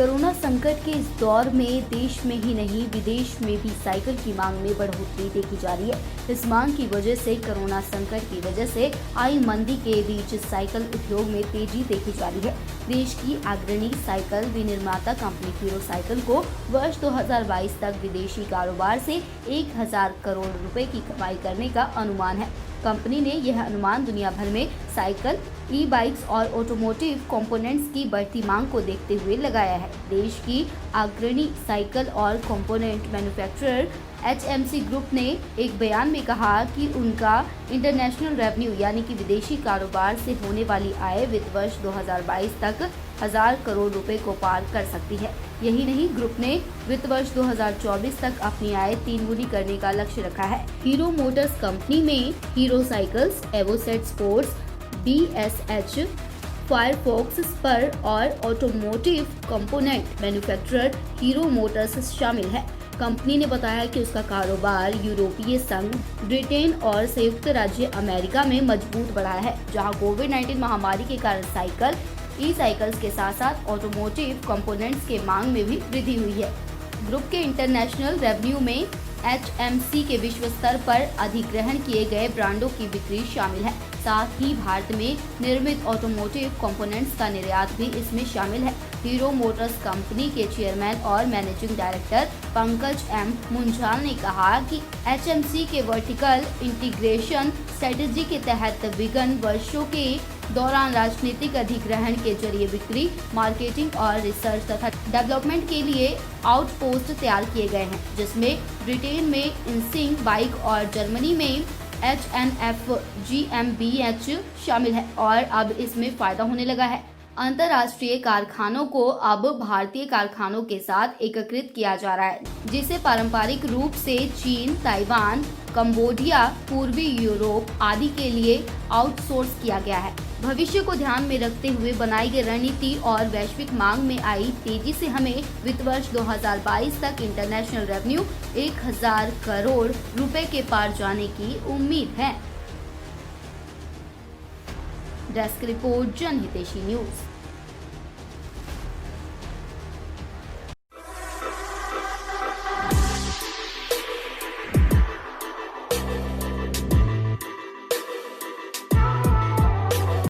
Corona संकट के इस दौर में देश में ही नहीं विदेश में भी साइकिल की मांग में बढ़ोतरी देखी जा रही है। इस मांग की वजह से कोरोना संकट की वजह से आई मंदी के बीच साइकिल उद्योग में तेजी देखी जा रही है। देश की अग्रणी साइकिल विनिर्माता कंपनी हीरो साइकिल को वर्ष 2022 तक विदेशी कारोबार से 1000 करोड़ रुपए की कमाई करने का अनुमान है। कंपनी ने यह अनुमान दुनिया भर में साइकिल, ई बाइक्स और ऑटोमोटिव कंपोनेंट्स की बढ़ती मांग को देखते हुए लगाया है। देश की अग्रणी साइकिल और कंपोनेंट मैन्युफैक्चरर HMC ग्रुप ने एक बयान में कहा कि उनका इंटरनेशनल रेवेन्यू यानी कि विदेशी कारोबार से होने वाली आय वित्त वर्ष 2022 तक 1000 करोड़ रुपए को पार कर सकती है। यही नहीं, ग्रुप ने वित्त वर्ष 2024 तक अपनी आय 3 गुनी करने का लक्ष्य रखा है। हीरो मोटर्स कंपनी में Hero Cycles, Avocet Sports, BSH, Firefox, Spur और automotive component manufacturer Hero Motors शामिल है। कंपनी ने बताया कि उसका कारोबार यूरोपीय संघ, ब्रिटेन और संयुक्त राज्य अमेरिका में मजबूत बढ़ा है, जहां कोविड-19 महामारी के कारण साइकिल, ई साइकिल्स के साथ साथ ऑटोमोटिव कंपोनेंट्स के मांग में भी वृद्धि हुई है। ग्रुप के इंटरनेशनल रेवेन्यू में HMC के विश्व स्तर पर अधिग्रहण किए गए ब्रांडों की बिक्री शामिल है। साथ ही भारत में निर्मित ऑटोमोटिव कंपोनेंट्स का निर्यात भी इसमें शामिल है। हीरो मोटर्स कंपनी के चेयरमैन और managing director Pankaj M Munjal ने कहा कि HMC के वर्टिकल इंटीग्रेशन स्ट्रेटेजी के तहत विगत वर्षों के दौरान राजनीतिक अधिग्रहण के जरिए बिक्री, मार्केटिंग और रिसर्च तथा डेवलपमेंट के लिए आउटपोस्ट तैयार किए गए हैं, जिसमें ब्रिटेन में इंसिंग बाइक और जर्मनी में HNF GmbH शामिल है और अब इसमें फायदा होने लगा है। अंतर्राष्ट्रीय कारखानों को अब भारतीय कारखानों के साथ एकीकृत किया जा रहा है, जिसे पारंपरिक रूप से चीन, ताइवान, कंबोडिया, पूर्वी यूरोप आदि के लिए आउटसोर्स किया गया है। भविष्य को ध्यान में रखते हुए बनाई गई रणनीति और वैश्विक मांग में आई तेजी से हमें वित्त वर्ष 2022 तक इंटरनेशनल रेवेन्यू 1000 करोड़ रुपए के पार जाने की उम्मीद है। Desk report, Janhitaishi news.